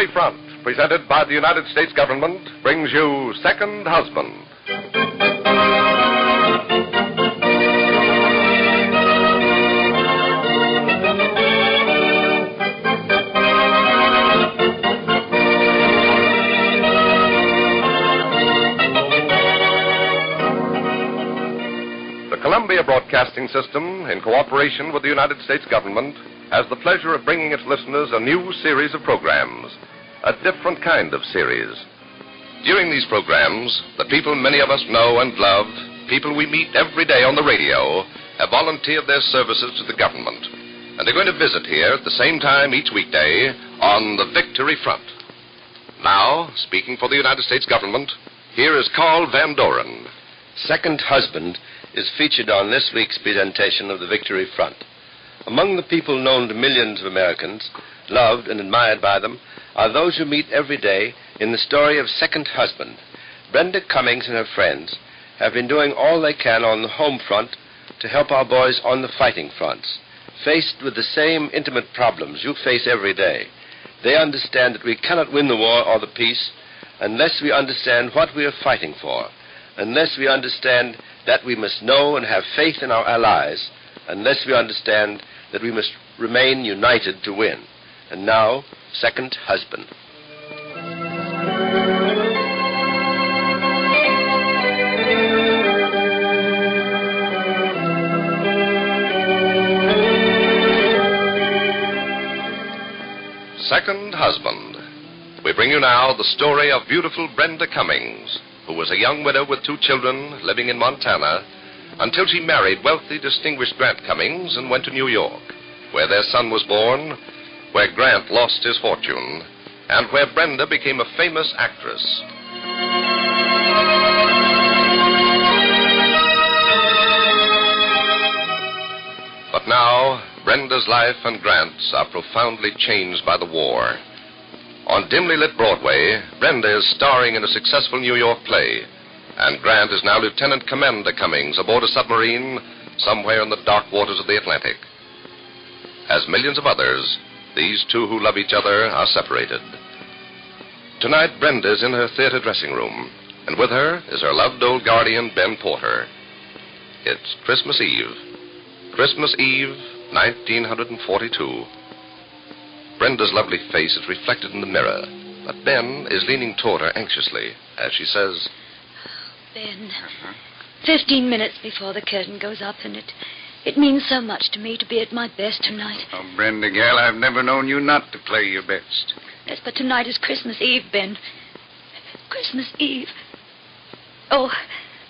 Victory Front, presented by the United States government, brings you Second Husband. The Columbia Broadcasting System, in cooperation with the United States government, has the pleasure of bringing its listeners a new series of programs, a different kind of series. During these programs, the people many of us know and love, people we meet every day on the radio, have volunteered their services to the government. And they're going to visit here at the same time each weekday on the Victory Front. Now, speaking for the United States government, here is Carl Van Doren. Second Husband is featured on this week's presentation of the Victory Front. Among the people known to millions of Americans, loved and admired by them, are those who meet every day in the story of Second Husband. Brenda Cummings and her friends have been doing all they can on the home front to help our boys on the fighting fronts. Faced with the same intimate problems you face every day, they understand that we cannot win the war or the peace unless we understand what we are fighting for, unless we understand that we must know and have faith in our allies, unless we understand that we must remain united to win. And now, Second Husband. Second Husband. We bring you now the story of beautiful Brenda Cummings, who was a young widow with 2 children living in Montana until she married wealthy, distinguished Grant Cummings and went to New York, where their son was born, where Grant lost his fortune, and where Brenda became a famous actress. But now, Brenda's life and Grant's are profoundly changed by the war. On dimly lit Broadway, Brenda is starring in a successful New York play, and Grant is now Lieutenant Commander Cummings aboard a submarine somewhere in the dark waters of the Atlantic. As millions of others, these two who love each other are separated. Tonight, Brenda is in her theater dressing room, and with her is her loved old guardian, Ben Porter. It's Christmas Eve. Christmas Eve, 1942. Brenda's lovely face is reflected in the mirror, but Ben is leaning toward her anxiously as she says, Ben, 15 minutes before the curtain goes up, and it means so much to me to be at my best tonight. Oh, Brenda, gal, I've never known you not to play your best. Yes, but tonight is Christmas Eve, Ben. Christmas Eve. Oh,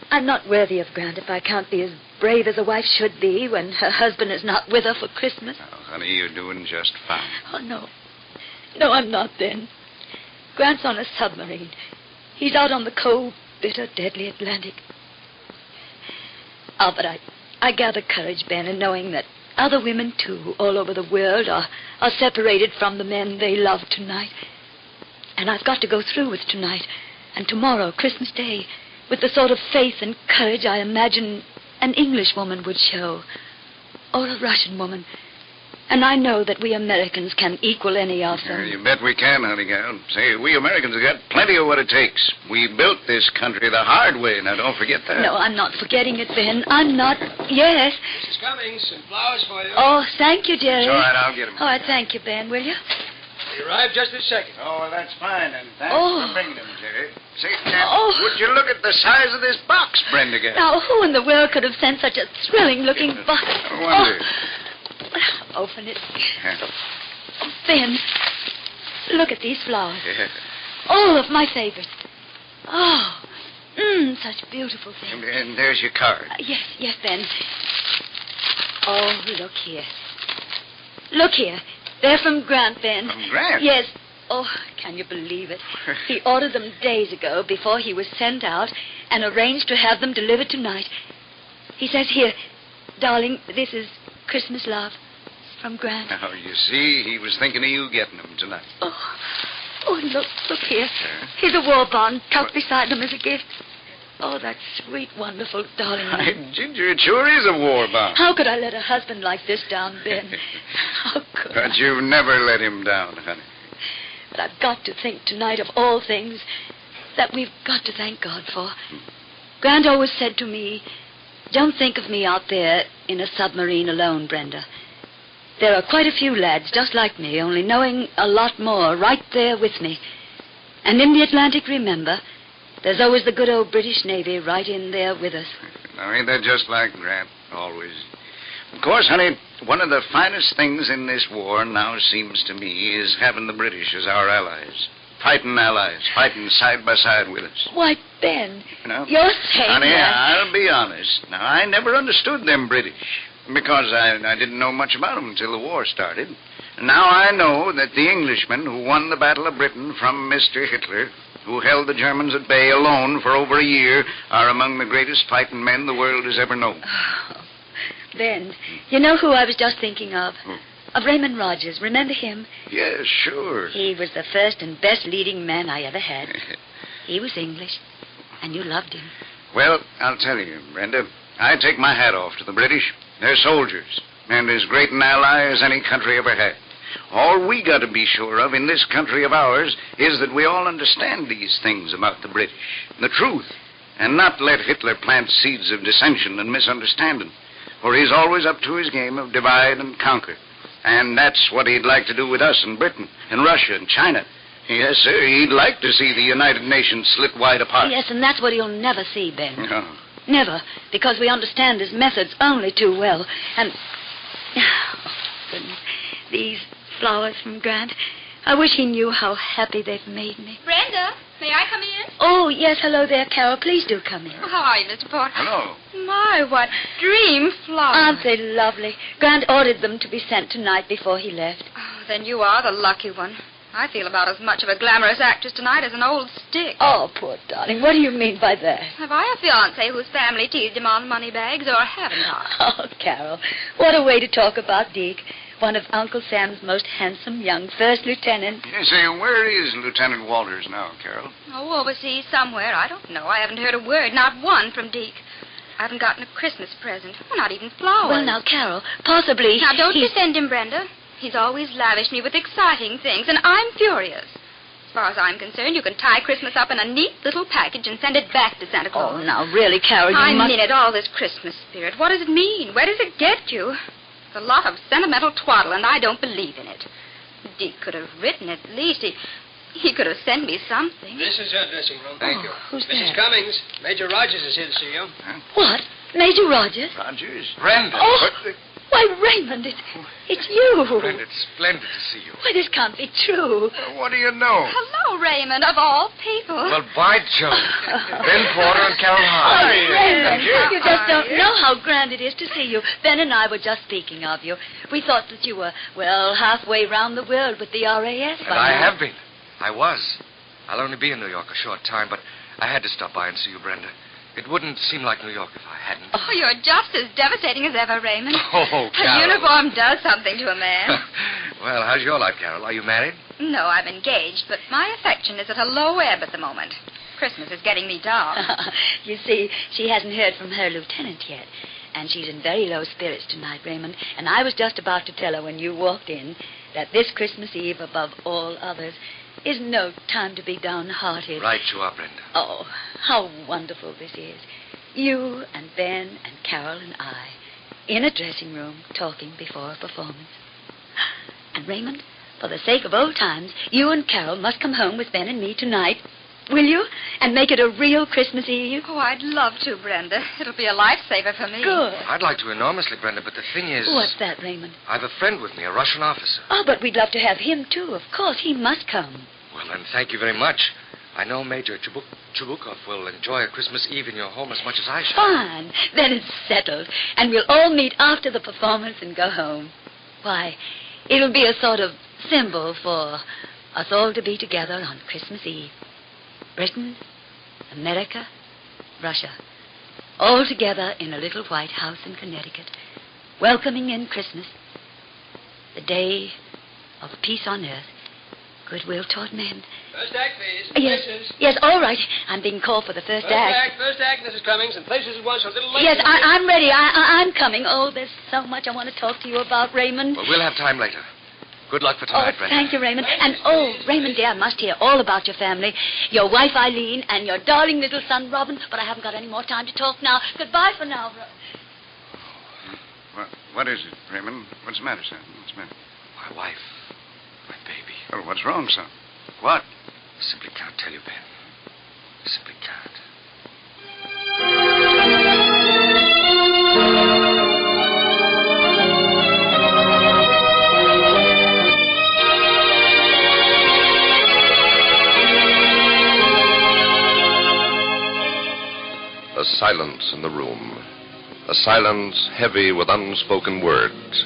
I'm not worthy of Grant if I can't be as brave as a wife should be when her husband is not with her for Christmas. Oh, honey, you're doing just fine. Oh, no. No, I'm not, Ben. Grant's on a submarine. He's out on the cold, bitter, deadly Atlantic. Oh, but I gather courage, Ben, in knowing that other women, too, all over the world are separated from the men they love tonight. And I've got to go through with tonight and tomorrow, Christmas Day, with the sort of faith and courage I imagine an English woman would show, or a Russian woman. And I know that we Americans can equal any of them. You bet we can, honey gal. Say, we Americans have got plenty of what it takes. We built this country the hard way. Now, don't forget that. No, I'm not forgetting it, Ben. I'm not. Yes. Mrs. Cummings, some flowers for you. Oh, thank you, Jerry. It's all right, I'll get them. All right, thank you, Ben, will you? They arrived just this second. Oh, well, that's fine, and thanks Oh. for bringing them, Jerry. Say, now, would you look at the size of this box, Brenda gal? Now, who in the world could have sent such a thrilling-looking box? I wonder. Open it. Oh, Ben, look at these flowers. Yeah. All of my favorites. Oh, such beautiful things. And there's your card. Yes, Ben. Oh, look here. Look here. They're from Grant, Ben. From Grant? Yes. Oh, can you believe it? He ordered them days ago before he was sent out and arranged to have them delivered tonight. He says here, darling, this is Christmas love from Grant. Oh, you see, he was thinking of you getting them tonight. Oh, look here. Here's a war bond tucked beside them as a gift. Oh, that sweet, wonderful, darling. Ginger, it sure is a war bond. How could I let a husband like this down, Ben? How could But I? you've never let him down, honey. But I've got to think tonight of all things that we've got to thank God for. Grant always said to me, don't think of me out there in a submarine alone, Brenda. There are quite a few lads just like me, only knowing a lot more right there with me. And in the Atlantic, remember, there's always the good old British Navy right in there with us. Now, ain't that just like Grant? Always. Of course, honey, one of the finest things in this war now seems to me is having the British as our allies. Fighting side by side with us. Why, Ben, You know? you're saying Honey, that... I'll be honest. Now, I never understood them British because I didn't know much about them until the war started. Now I know that the Englishmen who won the Battle of Britain from Mr. Hitler, who held the Germans at bay alone for over a year, are among the greatest fighting men the world has ever known. Oh, Ben, you know who I was just thinking of? Of Raymond Rogers. Remember him? Yes, sure. He was the first and best leading man I ever had. He was English, and you loved him. Well, I'll tell you, Brenda, I take my hat off to the British. They're soldiers, and as great an ally as any country ever had. All we got to be sure of in this country of ours is that we all understand these things about the British, the truth, and not let Hitler plant seeds of dissension and misunderstanding, for he's always up to his game of divide and conquer. And that's what he'd like to do with us in Britain, and Russia, and China. Yes, sir, he'd like to see the United Nations slit wide apart. Yes, and that's what he'll never see, Ben. No. Never, because we understand his methods only too well. And... Oh, goodness. These flowers from Grant. I wish he knew how happy they've made me. Brenda, may I come in? Oh, yes, hello there, Carol. Please do come in. Oh, how are you, Mr. Porter? Hello. My, what dream flowers. Aren't they lovely? Grant ordered them to be sent tonight before he left. Oh, then you are the lucky one. I feel about as much of a glamorous actress tonight as an old stick. Oh, poor darling. What do you mean by that? Have I a fiancé whose family teased him on money bags, or haven't I? Oh, Carol, what a way to talk about Deke. One of Uncle Sam's most handsome young first lieutenants. You say, where is Lieutenant Walters now, Carol? Oh, overseas somewhere. I don't know. I haven't heard a word, not one from Deke. I haven't gotten a Christmas present. Oh, not even flowers. Well, now, Carol, possibly... Now, don't he's... defend him, Brenda. He's always lavished me with exciting things, and I'm furious. As far as I'm concerned, you can tie Christmas up in a neat little package and send it back to Santa Claus. Oh, now, really, Carol, you I must... mean it, all this Christmas spirit. What does it mean? Where does it get you? It's a lot of sentimental twaddle, and I don't believe in it. Deke could have written at least. He could have sent me something. This is your dressing room. Thank you. Who's Mrs. that? Cummings, Major Rogers is here to see you. What? Major Rogers? Rogers? Brenda. Oh, why, Raymond, it's you. Brenda, it's splendid to see you. Why, this can't be true. What do you know? Hello, Raymond, of all people. Well, by Jove. Ben Porter and Carol Oh, Hahn. Raymond, you. you just don't know how grand it is to see you. Ben and I were just speaking of you. We thought that you were, well, halfway round the world with the RAF. And I have been. I was. I'll only be in New York a short time, but I had to stop by and see you, Brenda. It wouldn't seem like New York if I hadn't. Oh, you're just as devastating as ever, Raymond. Oh, A Carol. uniform does something to a man. Well, how's your life, Carol? Are you married? No, I'm engaged, but my affection is at a low ebb at the moment. Christmas is getting me down. You see, she hasn't heard from her lieutenant yet. And she's in very low spirits tonight, Raymond. And I was just about to tell her when you walked in that this Christmas Eve, above all others, is no time to be downhearted. Right you are, Brenda. Oh, how wonderful this is. You and Ben and Carol and I in a dressing room talking before a performance. And Raymond, for the sake of old times, you and Carol must come home with Ben and me tonight. Will you? And make it a real Christmas Eve? Oh, I'd love to, Brenda. It'll be a lifesaver for me. Good. I'd like to enormously, Brenda, but the thing is... What's that, Raymond? I've a friend with me, a Russian officer. Oh, but we'd love to have him, too. Of course, he must come. Well, then, thank you very much. I know Major Chubukov will enjoy a Christmas Eve in your home as much as I shall. Fine. Then it's settled. And we'll all meet after the performance and go home. Why, it'll be a sort of symbol for us all to be together on Christmas Eve. Britain, America, Russia, all together in a little white house in Connecticut, welcoming in Christmas, the day of peace on earth, goodwill toward men. First act, please. Yes, Places. yes, all right. I'm being called for the first act. First act, Mrs. Cummings, and places at once. A little late. Yes, I'm ready. I'm coming. Oh, there's so much I want to talk to you about, Raymond. Well, we'll have time later. Good luck for tonight, Brenda. Thank you, Raymond. And, Raymond, dear, I must hear all about your family. Your wife, Eileen, and your darling little son, Robin. But I haven't got any more time to talk now. Goodbye for now, What is it, Raymond? What's the matter, son? What's the matter? My wife. My baby. Well, what's wrong, son? What? I simply can't tell you, Ben. I simply can't. A silence in the room. A silence heavy with unspoken words.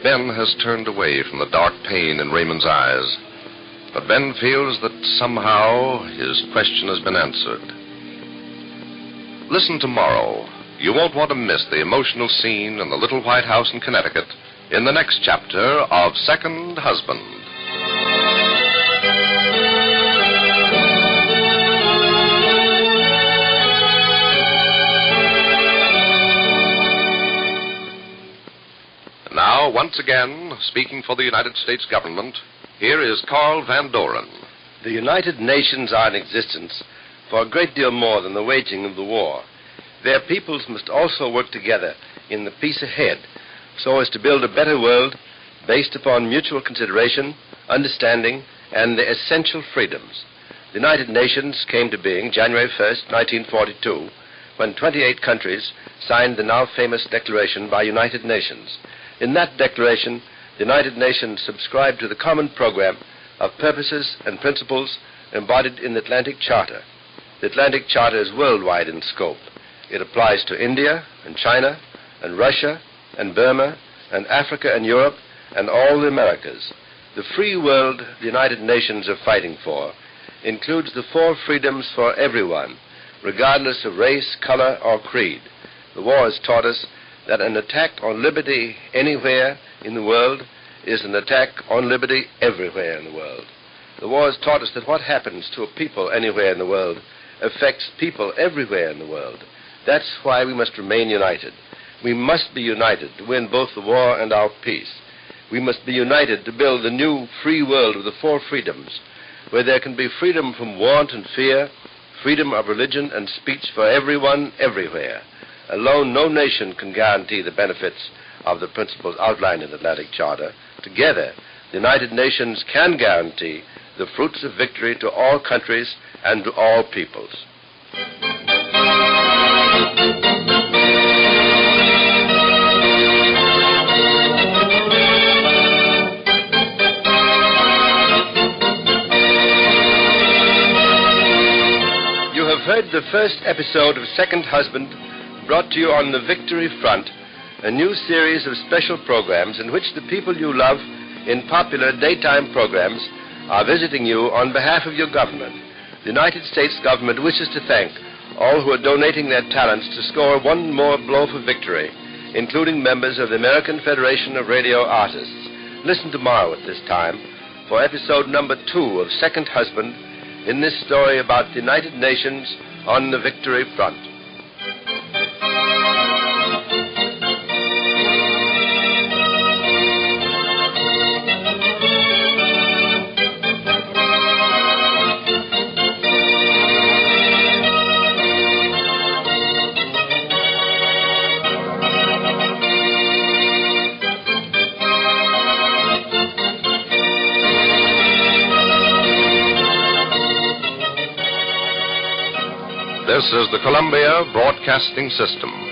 Ben has turned away from the dark pain in Raymond's eyes. But Ben feels that somehow his question has been answered. Listen tomorrow. You won't want to miss the emotional scene in the little white house in Connecticut in the next chapter of Second Husband. Now, once again, speaking for the United States government, here is Carl Van Doren. The United Nations are in existence for a great deal more than the waging of the war. Their peoples must also work together in the peace ahead so as to build a better world based upon mutual consideration, understanding, and the essential freedoms. The United Nations came to being January 1st, 1942, when 28 countries signed the now famous Declaration by United Nations. In that declaration, the United Nations subscribed to the common program of purposes and principles embodied in the Atlantic Charter. The Atlantic Charter is worldwide in scope. It applies to India and China and Russia and Burma and Africa and Europe and all the Americas. The free world the United Nations are fighting for includes the 4 freedoms for everyone, regardless of race, color, or creed. The war has taught us that an attack on liberty anywhere in the world is an attack on liberty everywhere in the world. The war has taught us that what happens to a people anywhere in the world affects people everywhere in the world. That's why we must remain united. We must be united to win both the war and our peace. We must be united to build the new free world of the 4 freedoms, where there can be freedom from want and fear, freedom of religion and speech for everyone, everywhere. Alone, no nation can guarantee the benefits of the principles outlined in the Atlantic Charter. Together, the United Nations can guarantee the fruits of victory to all countries and to all peoples. You have heard the first episode of Second Husband, brought to you on the Victory Front, a new series of special programs in which the people you love in popular daytime programs are visiting you on behalf of your government. The United States government wishes to thank all who are donating their talents to score one more blow for victory, including members of the American Federation of Radio Artists. Listen tomorrow at this time for episode number 2 of Second Husband in this story about the United Nations on the Victory Front. This is the Columbia Broadcasting System.